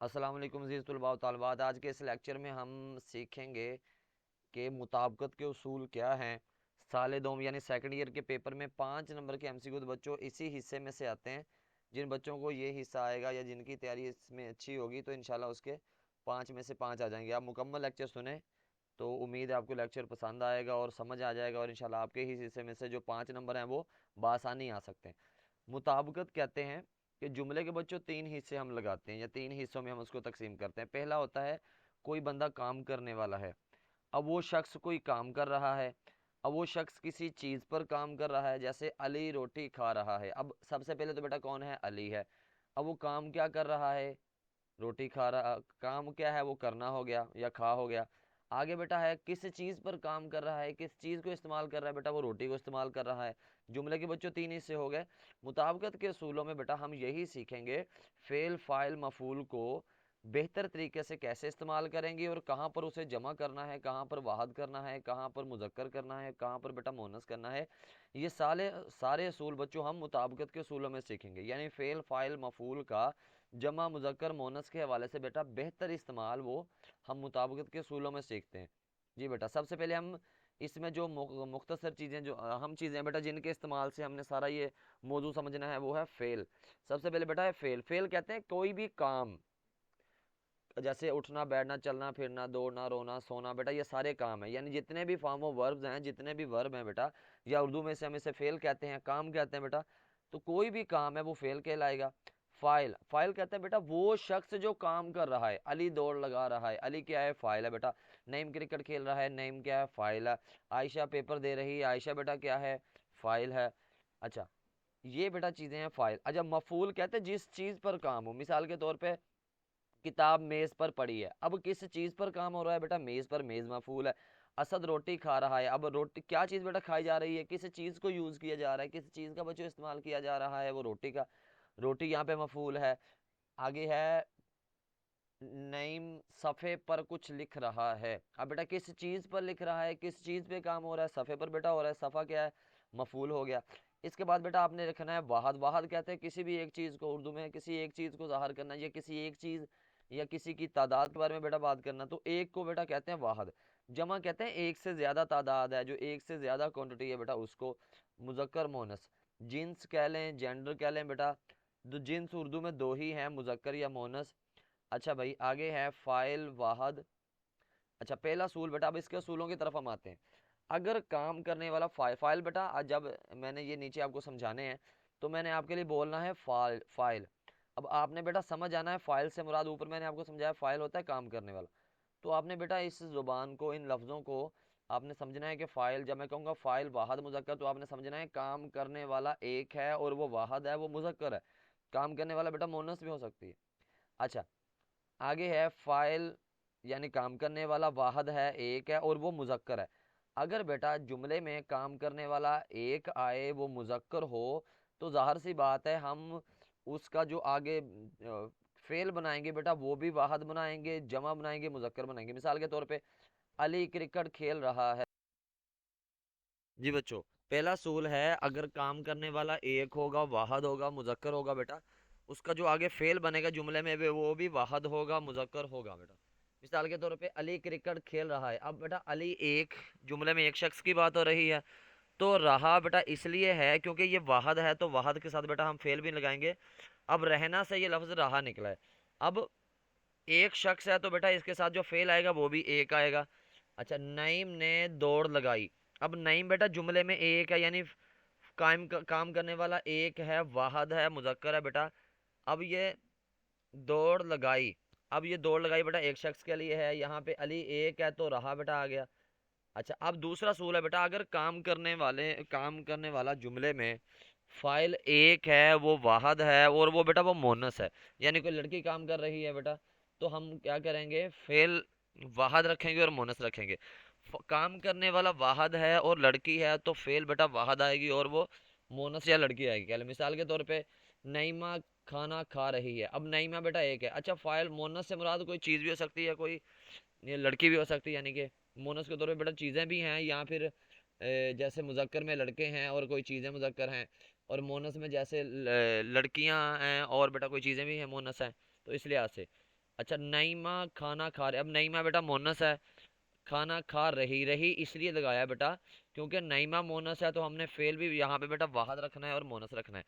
अस्सलाम वालेकुम अज़ीज़ तलबा व तालिबात। आज के इस लेक्चर में हम सीखेंगे कि मुताबिकत के उसूल क्या हैं। साल दोम यानी सेकंड ईयर के पेपर में 5 नंबर के एमसीक्यू तो बच्चों इसी हिस्से में से आते हैं। जिन बच्चों को ये हिस्सा आएगा या जिनकी तैयारी इसमें अच्छी होगी तो इंशाल्लाह उसके 5 में से 5 आ जाएंगे। आप मुकम्मल लेक्चर सुने तो उम्मीद है आपको लेक्चर पसंद आएगा और समझ आ जाएगा और इंशाल्लाह आपके ही हिस्से में से जो 5 नंबर हैं वो बासानी आ सकते हैं। मुताबिकत कहते हैं कि जुमले के बच्चों 3 हिस्से हम लगाते हैं या 3 हिस्सों में हम उसको तकसीम करते हैं। पहला होता है कोई बंदा काम करने वाला है। अब वो शख्स कोई काम कर रहा है। अब वो शख्स किसी चीज़ पर काम कर रहा है, जैसे अली रोटी खा रहा है। अब सबसे पहले तो बेटा कौन है? अली है। अब वो काम क्या कर रहा है? रोटी खा रहा। काम क्या है? वो करना हो गया या खा हो गया। आगे बेटा है किस चीज़ पर काम कर रहा है, किस चीज़ को इस्तेमाल कर रहा है? बेटा वो रोटी को इस्तेमाल कर रहा है। जुमले के बच्चों 3 हिस्से हो गए। मुताबिकत के असूलों में बेटा हम यही सीखेंगे फेल फाइल मफूल को बेहतर तरीके से कैसे इस्तेमाल करेंगे और कहाँ पर उसे जमा करना है, कहाँ पर वाहद करना है, कहाँ पर मुजक्कर करना है, कहाँ पर बेटा मोनस करना है। ये सारे सारे असूल बच्चों हम मुताबिकत के असूलों में सीखेंगे। यानी फेल फाइल मफूल का जमा मुजक्कर मोनस के हवाले से बेटा बेहतर इस्तेमाल वो हम मुताबिकत के असूलों में सीखते हैं। जी बेटा, सबसे पहले हम इसमें जो मुख्तसर चीज़ें, जो अहम चीज़ें हैं बेटा जिनके इस्तेमाल से हमने सारा ये मौजू समझना है, वो है फेल। सबसे पहले बेटा है फेल। फेल कहते हैं कोई भी काम, जैसे उठना बैठना चलना फिरना दौड़ना रोना सोना, बेटा ये सारे काम है। यानी जितने भी फॉर्म ऑफ वर्ब्स हैं, जितने भी वर्ब हैं बेटा, या उर्दू में से हम इसे फेल कहते हैं, काम कहते हैं बेटा। तो कोई भी काम है वो फेल कहलाएगा। फाइल, फाइल कहते हैं बेटा वो शख्स जो काम कर रहा है। अली दौड़ लगा रहा है, अली क्या है? फाइल है बेटा। नईम क्रिकेट खेल रहा है, नईम क्या है? फाइल है। आयशा पेपर दे रही है, आयशा बेटा क्या है? फाइल है। अच्छा, ये बेटा चीजें हैं फाइल। अच्छा, मफूल कहते हैं जिस चीज पर काम हो। मिसाल के तौर पे किताब मेज पर पड़ी है। अब किस चीज पर काम हो रहा है? बेटा मेज पर, मेज मफूल है। असद रोटी खा रहा है। अब रोटी क्या चीज बेटा खाई जा रही है? किस चीज को यूज किया जा रहा है, किस चीज का बच्चों इस्तेमाल किया जा रहा है? वो रोटी का। रोटी यहाँ पे मफूल है। आगे है नईम सफ़े पर कुछ लिख रहा है। अब बेटा किस चीज़ पर लिख रहा है, किस चीज़ पे काम हो रहा है? सफ़े पर बेटा हो रहा है। सफ़ा क्या है? मफूल हो गया। इसके बाद बेटा आपने रखना है वाहद। वाहद कहते हैं किसी भी एक चीज़ को, उर्दू में किसी एक चीज़ को ज़ाहिर करना, या किसी एक चीज़ या किसी की तादाद के बारे में बेटा बात करना। तो एक को बेटा कहते हैं वाहद। जमा कहते हैं एक से ज़्यादा तादाद है, जो एक से ज़्यादा क्वांटिटी है बेटा उसको। मुजक्कर मोनस, जिन्स कह लें, जेंडर कह लें बेटा। तो जिन्स उर्दू में दो ही हैं, मुजक्कर या मोनस। अच्छा भाई, आगे है फाइल वाहद। अच्छा, पहला असूल बेटा, अब इसके असूलों की तरफ हम आते हैं। अगर काम करने वाला फाइल, फाइल बेटा जब मैंने ये नीचे आपको समझाने हैं तो मैंने आपके लिए बोलना है फाइल फाइल। अब आपने बेटा समझ आना है फाइल से मुराद, ऊपर मैंने आपको समझाया फाइल होता है काम करने वाला। तो आपने बेटा इस जुबान को, इन लफ्ज़ों को आपने समझना है कि फ़ाइल, जब मैं कहूँगा फ़ाइल वाहद मुज़क्कर, तो आपने समझना है काम करने वाला एक है और वो वाहद है, वो मुज़क्कर है। काम करने वाला बेटा मोनस भी हो सकती है। अच्छा, आगे है फाइल, यानी काम करने वाला वाहद है, एक है और वो मुजक्कर है। अगर बेटा जुमले में काम करने वाला एक आए, वो मुजक्कर हो, तो जाहिर सी बात है हम उसका जो आगे फेल बनाएंगे बेटा वो भी वाहद बनाएंगे, जमा बनाएंगे, मुजक्कर बनाएंगे। मिसाल के तौर पे अली क्रिकेट खेल रहा है। जी बच्चों, पहला सूल है अगर काम करने वाला एक होगा, वाहद होगा, मुजक्कर होगा बेटा, उसका जो आगे फेल बनेगा जुमले में वो भी वाहद होगा, मुजक्कर होगा बेटा। मिसाल के तौर पे अली क्रिकेट खेल रहा है। अब बेटा अली एक, जुमले में एक शख्स की बात हो रही है, तो रहा बेटा इसलिए है क्योंकि ये वाहद है, तो वाहद के साथ बेटा हम फेल भी लगाएंगे। अब रहना से ये लफ्ज़ रहा निकला है। अब एक शख्स है तो बेटा इसके साथ जो फेल आएगा वो भी एक आएगा। अच्छा, नईम ने दौड़ लगाई। अब नईम बेटा जुमले में एक है, यानी काम करने वाला एक है, वाहद है, मुजक्कर है बेटा। अब ये दौड़ लगाई। अब ये दौड़ लगाई बेटा एक शख्स के लिए है, यहाँ पे अली एक है तो रहा बेटा आ गया। अच्छा, अब दूसरा सूल है बेटा, अगर काम करने वाला जुमले में फाइल एक है, वो वाहद है और वो बेटा वो मोनस है, यानी कोई लड़की काम कर रही है बेटा, तो हम क्या करेंगे? फेल वाहद रखेंगे और मोनस रखेंगे। काम करने वाला वाहद है और लड़की है तो फेल बेटा वाहद आएगी और वो मोनस या लड़की आएगी। क्या मिसाल के तौर पे नईमा खाना खा रही है। अब नईमा बेटा एक है। अच्छा, फाइल मोनस से मुराद कोई चीज़ भी हो सकती है, कोई ये लड़की भी हो सकती है, यानी कि मोनस के तौर पे बेटा चीज़ें भी हैं, या फिर जैसे मुजक्कर में लड़के हैं और कोई चीज़ें मुजक्कर हैं, और मोनस में जैसे लड़कियां हैं और बेटा कोई चीज़ें भी हैं मोनस हैं। तो इस लिहाज से अच्छा, नईमा खाना खा रहे, अब नईमा बेटा मोनस है, खाना खा रही, रही इसलिए लगाया है बेटा क्योंकि नईमा मोनस है, तो हमने फेल भी यहाँ पे बेटा वाहद रखना है और मोनस रखना है।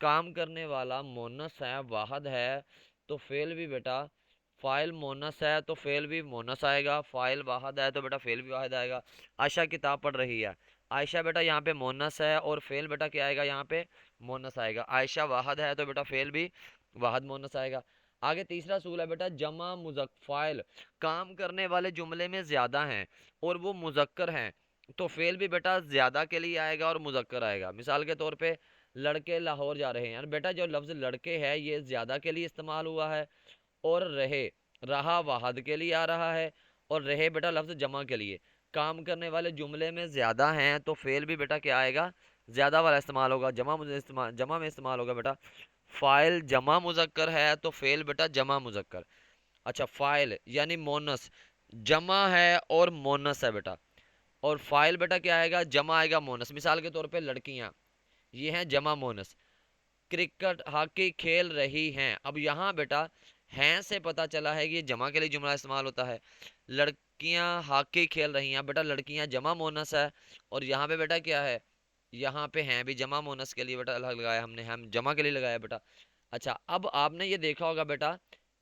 काम करने वाला मोनस है, वाहद है, तो फेल भी बेटा फाइल मोनस है, तो फेल भी मोनस आएगा, फाइल वाहद है तो बेटा फेल भी वाहद आएगा। आयशा किताब पढ़ रही है, आयशा बेटा यहाँ पे मोनस है और फेल बेटा क्या आएगा, यहाँ पे मोनस आएगा। आयशा वाहद है तो बेटा फेल भी वाहद मोनस आएगा। आगे तीसरा सूल है बेटा जमा मुजक्कर, फाइल काम करने वाले जुमले में ज्यादा हैं और वो मुजक्कर हैं, तो फेल भी बेटा ज्यादा के लिए आएगा और मुजक्कर आएगा। मिसाल के तौर पे लड़के लाहौर जा रहे हैं, बेटा जो लफ्ज लड़के है ये ज्यादा के लिए इस्तेमाल हुआ है, और रहे, रहा वाहद के लिए आ रहा है, और रहे बेटा लफ्ज जमा के लिए। काम करने वाले जुमले में ज्यादा हैं तो फेल भी बेटा क्या आएगा, ज्यादा वाला इस्तेमाल होगा, जमा में इस्तेमाल होगा बेटा। फाइल जमा मुजक्कर है तो फेल बेटा जमा मुजक्कर। अच्छा, फाइल यानी मोनस जमा है और मोनस है बेटा, और फाइल बेटा क्या आएगा, जमा आएगा मोनस। मिसाल के तौर पे लड़कियां, ये हैं जमा मोनस। क्रिकेट हॉकी खेल रही हैं, अब यहाँ बेटा हैं से पता चला है कि ये जमा के लिए जुमला इस्तेमाल होता है। लड़कियां हॉकी खेल रही हैं, बेटा लड़कियां जमा मोनस है, और यहाँ पे बेटा क्या है, यहाँ पे हैं भी जमा मोनस के लिए बेटा अलग लगाया हमने, हम जमा के लिए लगाया बेटा। अच्छा, अब आपने ये देखा होगा बेटा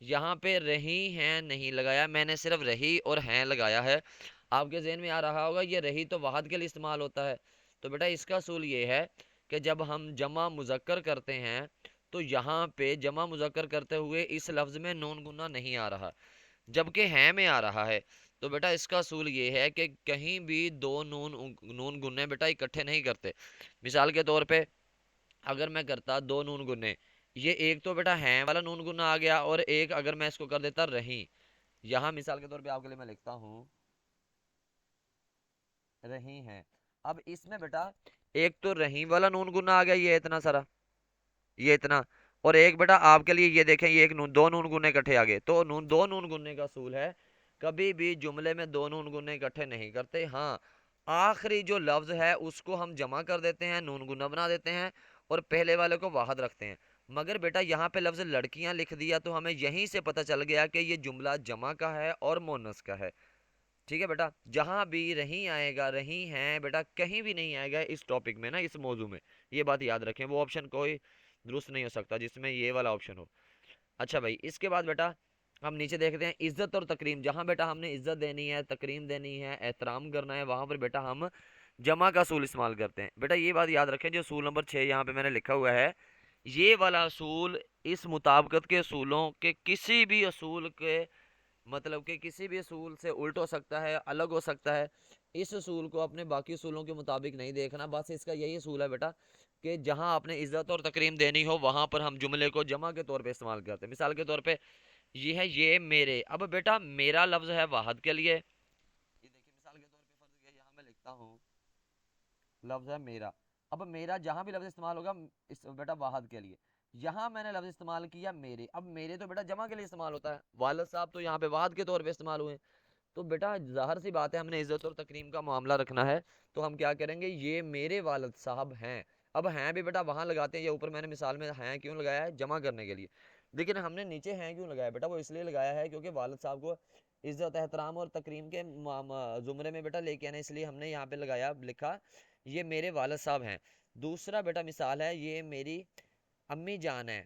यहाँ पे रही हैं नहीं लगाया, मैंने सिर्फ रही और हैं लगाया है। आपके जहन में आ रहा होगा ये रही तो वाहद के लिए इस्तेमाल होता है, तो बेटा इसका असूल ये है कि जब हम जमा मुजक्कर करते हैं तो यहाँ पे जमा मुजक्कर करते हुए इस लफ्ज में नून गुना नहीं आ रहा, जबकि हैं में आ रहा है। तो बेटा इसका असूल ये है कि कहीं भी दो नून गुन्ने बेटा इकट्ठे नहीं करते। मिसाल के तौर पे अगर मैं करता दो नून गुन्ने, ये एक तो बेटा हैं वाला नून गुना आ गया, और एक अगर मैं इसको कर देता रही, यहाँ मिसाल के तौर पे आपके लिए मैं लिखता हूँ रही हैं। अब इसमें बेटा एक तो रही वाला नून गुना आ गया, ये इतना सारा, ये इतना, और एक बेटा आपके लिए ये देखें ये एक नून, दो नून गुने इकट्ठे आ गए, तो दो नून गुने का असूल है कभी भी जुमले में दो नून गुने इकट्ठे नहीं करते। हाँ, आखिरी जो लफ्ज है उसको हम जमा कर देते हैं, नून गुना बना देते हैं, और पहले वाले को वाहद रखते हैं। मगर बेटा यहाँ पे लफ्ज लड़कियां लिख दिया तो हमें यहीं से पता चल गया कि ये जुमला जमा का है और मोनस का है। ठीक है बेटा, जहां भी रही आएगा, रही हैं बेटा कहीं भी नहीं आएगा इस टॉपिक में ना, इस मौजू में, ये बात याद रखें, वो ऑप्शन कोई दुरुस्त नहीं हो सकता जिसमें ये वाला ऑप्शन हो। अच्छा भाई, इसके बाद बेटा हम नीचे देखते हैं इज्जत और तकरीम, जहां बेटा हमने इज्जत देनी है, तकरीम देनी है, एहतराम करना है, वहां पर बेटा हम जमा का असूल इस्तेमाल करते हैं। बेटा ये बात याद रखें, जो असूल नंबर 6 यहाँ पे मैंने लिखा हुआ है, ये वाला असूल इस मुताबिकत के असूलों के किसी भी असूल के, मतलब कि किसी भी असूल से उल्ट हो सकता है, अलग हो सकता है। इस असूल को अपने बाकी असूलों के मुताबिक नहीं देखना, बस इसका यही असूल है बेटा कि जहां आपने इज्जत और तकरीम देनी हो वहां पर हम जुमले को जमा के तौर पे इस्तेमाल करते हैं। मिसाल के तौर पे ये है ये मेरे, अब बेटा मेरा लफ्ज है वाहद के लिए, ये देखिए मिसाल के तौर पे फर्ज किया यहाँ मैं लिखता हूँ लफ्ज है मेरा। अब मेरा जहां भी लफ्ज इस्तेमाल होगा इस बेटा वाहद के लिए, यहाँ मैंने लफ्ज इस्तेमाल किया मेरे, अब मेरे तो बेटा जमा के लिए इस्तेमाल होता है, वालिद साहब तो यहाँ पे वाहद के तौर पे इस्तेमाल हुए। तो बेटा जाहिर सी बात है हमने इज्जत और तकरीम का मामला रखना है, तो हम क्या करेंगे, ये मेरे वालिद साहब हैं। अब हैं भी बेटा वहां लगाते हैं, ये ऊपर मैंने मिसाल में हैं क्यों लगाया है, जमा करने के लिए, लेकिन हमने नीचे हैं क्यों लगाया बेटा, वो इसलिए लगाया है क्योंकि वालिद साहब को इज्जत एहतराम और तकरीम के जुमरे में बेटा लेके आना, इसलिए हमने यहाँ पे लगाया, लिखा ये मेरे वालिद साहब हैं। दूसरा बेटा मिसाल है ये मेरी अम्मी जान है,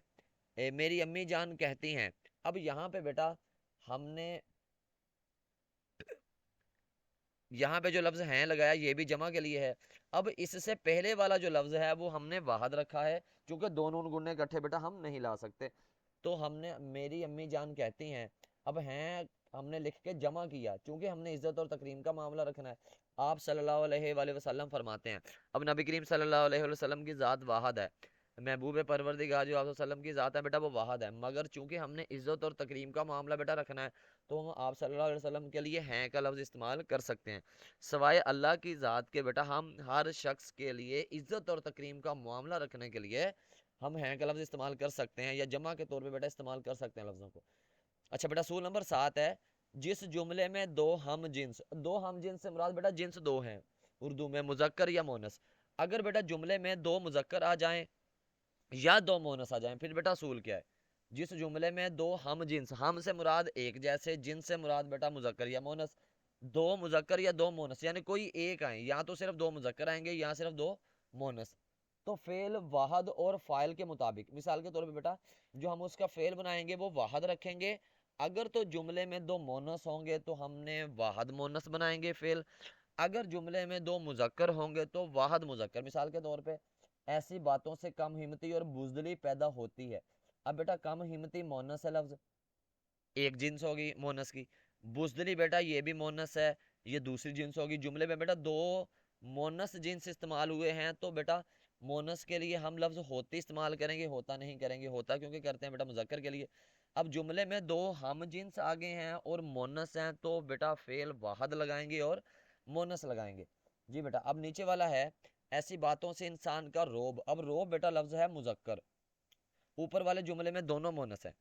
मेरी अम्मी जान कहती हैं। अब यहाँ पे बेटा हमने यहाँ पे जो लफ्ज हैं लगाया ये भी जमा के लिए है। अब इससे पहले वाला जो लफ्ज है वो हमने वाहद रखा है, क्योंकि दो नून गुन्ने इकट्ठे बेटा हम नहीं ला सकते, तो हमने मेरी अम्मी जान कहती हैं, अब हैं हमने लिख के जमा किया, क्योंकि हमने इज्जत और तकरीम का मामला रखना है। आप सल्लल्लाहु अलैहि वसल्लम फरमाते हैं, अब नबी करीम सल्लल्लाहु अलैहि वसल्लम की ज़ात वाहद है, महबूब परवरदिगार जो आप वसल्लम की ज़ात है बेटा वो वाहद है, मगर चूंकि हमने इज्जत और तकरीम का मामला बेटा रखना है, तो हम आप सल्लल्लाहु अलैहि वसल्लम के लिए हैं का लफ्ज़ इस्तेमाल कर सकते हैं। सवाए अल्लाह की ज़ात के बेटा हम हर शख्स के लिए इज्जत और तकरीम का मामला रखने के लिए हम हैं का लफ्ज़ इस्तेमाल कर सकते हैं, या जमा के तौर पे बेटा इस्तेमाल कर सकते हैं लफ्ज़ों को। अच्छा बेटा सूल नंबर 7 है, जिस जुमले में दो हम जिन्स से मुराद बेटा जिन्स दो हैं, उर्दू में मुजक्कर या मोनस। अगर बेटा जुमले में दो मुजक्कर आ जाएं या दो मोनस आ जाएं, फिर बेटा असूल क्या है, जिस जुमले में दो हम जिन्स, हम से मुराद एक जैसे, जिन्स से मुराद बेटा मुजक्कर या मोनस, दो मुजक्कर या दो मोनस यानी कोई एक आए, या तो सिर्फ दो मुजक्कर आएंगे या सिर्फ दो मोनस, तो फेल वाहद और फाइल के मुताबिक, मिसाल के तौर पे बेटा जो हम उसका फेल बनाएंगे वो वाहद रखेंगे, अगर तो जुमले में दो मोनस होंगे तो हमने वाहद मोनस बनाएंगे फेल, अगर जुमले में दो मुजक्कर होंगे तो वाहद मुजक्कर। मिसाल के तौर पे ऐसी बातों से कम हिम्मती और बुजदली पैदा होती है। अब बेटा कम हिम्मती मोनस है लफ्ज, एक जिन्स होगी मोनस की, बुजदली बेटा ये भी मोनस है, ये दूसरी जिन्स होगी। जुमले में बेटा दो मोनस जिन्स इस्तेमाल हुए हैं तो बेटा मोनस के लिए हम लफ्ज होती इस्तेमाल करेंगे, होता नहीं करेंगे, होता क्योंकि करते हैं बेटा मुजक्कर के लिए। अब जुमले में दो हम जिन्स आगे हैं और मोनस हैं तो बेटा फेल वाहद लगाएंगे और मोनस लगाएंगे। जी बेटा अब नीचे वाला है, ऐसी बातों से इंसान का रोब, अब रोब बेटा लफ्ज है मुजक्कर, ऊपर वाले जुमले में दोनों मोनस है,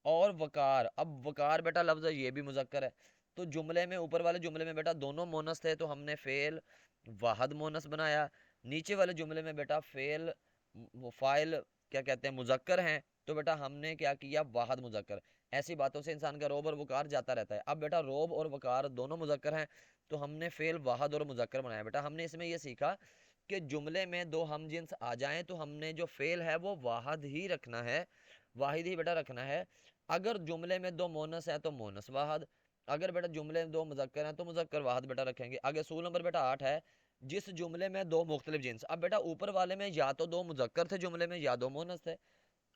और वकार, अब वकार बेटा लफ्ज है ये भी मुजक्कर है, तो जुमले में ऊपर वाले जुमले में बेटा दोनों मोनस थे तो हमने फेल वाहद मोनस बनाया, नीचे वाले जुमले में बेटा फेल फाइल क्या कहते हैं मुजक्कर हैं तो बेटा हमने क्या किया वाहद मुजक्कर। ऐसी बातों से इंसान का रोब और वकार जाता रहता है। अब बेटा रोब और वकार दोनों मुजक्कर हैं तो हमने फेल वाहद और मुजक्कर बनाया। बेटा हमने इसमें यह सीखा कि जुमले में दो हम जिन्स आ जाएं तो हमने जो फेल है वो वाहद ही रखना है, वाहिद ही बेटा रखना है। अगर जुमले में दो मोनस है तो मोनस वाहद, अगर बेटा जुमले में दो मुजक्कर हैं तो मुजक्कर वाहद बेटा रखेंगे। आगे सूल नंबर बेटा 8 है, जिस जुमले में दो मुख्तलिफ जिन्स, अब बेटा ऊपर वाले में या तो दो मुजक्कर थे जुमले में या दो मोनस थे,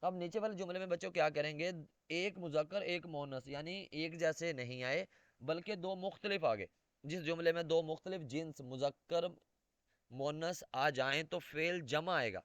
अब नीचे वाले जुमले में बच्चों क्या करेंगे, एक मुजक्कर एक मोनस यानी एक जैसे नहीं आए बल्कि दो मुख्तलिफ आ गए। जिस जुमले में दो मुख्तलिफ जिन्स मुजक्कर मोनस आ जाएं तो फेल जमा आएगा।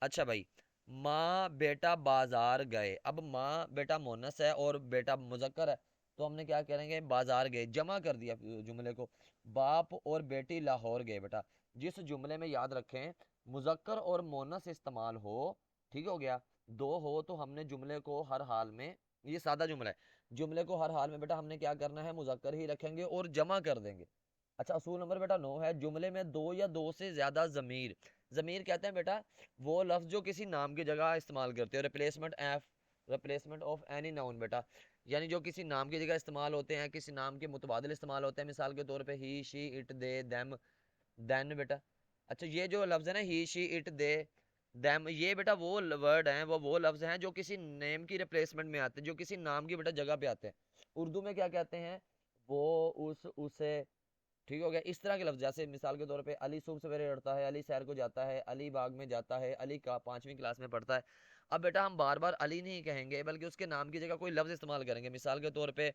अच्छा भाई, माँ बेटा बाजार गए, अब माँ बेटा मोनस है और बेटा मुजक्कर है तो हमने क्या करेंगे बाजार गए, जमा कर दिया जुमले को। बाप और बेटी लाहौर गए, बेटा जिस जुमले में याद रखें मुजक्कर और मोनस इस्तेमाल हो, ठीक हो गया, दो हो तो हमने जुमले को हर हाल में, ये सादा जुमला है, जुमले को हर हाल में बेटा हमने क्या करना है मुजक्कर ही रखेंगे और जमा कर देंगे। अच्छा असूल नंबर बेटा 9 है, जुमले में दो या दो से ज्यादा जमीर, जमीर कहते हैं बेटा वो लफ्ज जो किसी नाम की जगह इस्तेमाल करते हो, रिप्लेसमेंट ऑफ एनी नाउन बेटा, यानी जो किसी नाम की जगह इस्तेमाल होते हैं, किसी नाम के मुतबादिल इस्तेमाल होते हैं। मिसाल के तौर पे he she it they them then बेटा। अच्छा ये जो लफ्ज है ना he she it they them, ये बेटा वो वर्ड हैं, वो लफ्ज हैं जो किसी नेम की रिप्लेसमेंट में आते हैं, जो किसी नाम की बेटा जगह पे आते हैं। उर्दू में क्या कहते हैं, वो उस उसे, ठीक हो गया। इस तरह के लफ्ज जैसे मिसाल के तौर पे अली सुबह सवेरे उठता है, अली सैर को जाता है, अली बाग में जाता है, अली का 5वीं क्लास में पढ़ता है। अब बेटा हम बार बार अली नहीं कहेंगे बल्कि उसके नाम की जगह कोई लफ्ज इस्तेमाल करेंगे। मिसाल के तौर पे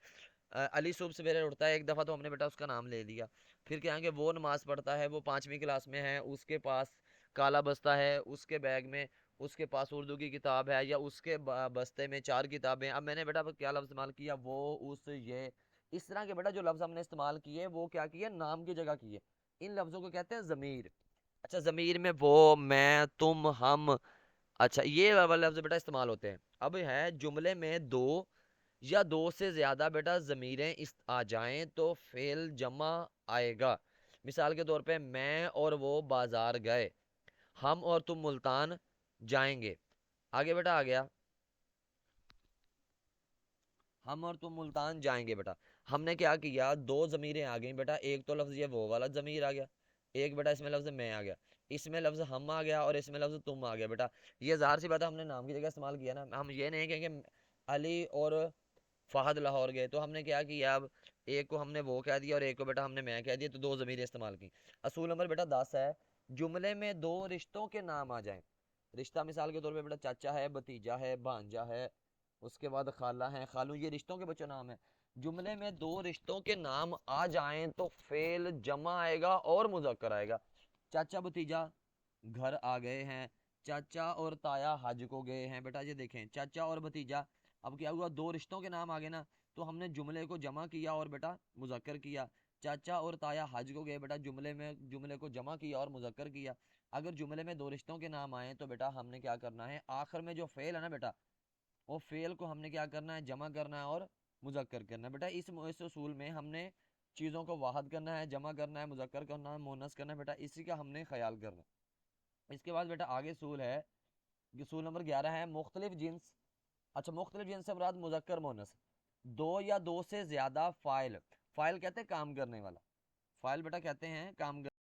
अली सुबह सवेरे उठता है, एक दफ़ा तो हमने बेटा उसका नाम ले लिया, फिर कहेंगे वो नमाज पढ़ता है, वो 5वीं क्लास में है, उसके पास काला बस्ता है, उसके बैग में उसके पास उर्दू की किताब है, या उसके बस्ते में 4 किताबें। अब मैंने बेटा क्या लफ्ज इस्तेमाल किया, वो उस ये, इस तरह के बेटा जो लफ्ज हमने इस्तेमाल किए वो क्या किए नाम की जगह किए, इन लफ्जों को कहते हैं जमीर। अच्छा जमीर में वो मैं तुम हम, अच्छा ये वाले लफ्ज बेटा इस्तेमाल होते हैं। अब है जुमले में दो या दो से ज्यादा बेटा जमीरें इस आ जाएं तो फेल जमा आएगा। मिसाल के तौर पे मैं और वो बाजार गए, हम और तुम मुल्तान जाएंगे। आगे बेटा आ गया, हम और तुम मुल्तान जाएंगे बेटा, हमने क्या किया दो जमीरें आ गई बेटा, एक तो लफ्ज ये वो वाला जमीर आ गया, एक बेटा इसमें लफ्ज मैं आ गया, इसमें लफ्ज हम आ गया और इसमें लफ्ज तुम आ गया। बेटा ये ज़ाहिर सी बात है हमने नाम की जगह इस्तेमाल किया ना, हम ये नहीं कहेंगे अली और फहद लाहौर गए तो हमने क्या किया, अब एक को हमने वो कह दिया और एक को बेटा हमने मैं कह दिया तो दो जमीरें इस्तेमाल की। असूल नंबर बेटा 10 है, जुमले में दो रिश्तों के नाम आ जाएं, रिश्ता मिसाल के तौर पे बेटा चाचा है, भतीजा है, भांजा है, उसके बाद खाला है, खालू, ये रिश्तों के बच्चों नाम है। जुमले में दो रिश्तों के नाम आ जाएं तो फेल जमा आएगा और मुजक्कर आएगा। चाचा भतीजा घर आ गए हैं, चाचा और ताया हज को गए हैं। बेटा ये देखें चाचा और भतीजा, अब क्या हुआ दो रिश्तों के नाम आ गए ना तो हमने जुमले को जमा किया और बेटा मुजक्कर किया। चाचा और ताया हज को गए, बेटा जुमले में जुमले को जमा किया और मुजक्कर किया। अगर जुमले में दो रिश्तों के नाम आए तो बेटा हमने क्या करना है, आखिर में जो फेल है ना बेटा वो फेल को हमने क्या करना है जमा करना है और मुजक्कर करना है। बेटा इस उसूल में हमने चीज़ों को वाहद करना है, जमा करना है, मुजक्कर करना है, मोनस करना है, बेटा इसी का हमने ख्याल करना है। इसके बाद बेटा आगे सूल है, सूल नंबर 11 है, मुख्तलिफ जिन्स अच्छा, मुख्तलिफ जिन्स से मुराद मुज़क्कर मुअन्नस, दो या दो से ज्यादा फाइल, फाइल कहते हैं काम करने वाला, फाइल बेटा कहते हैं काम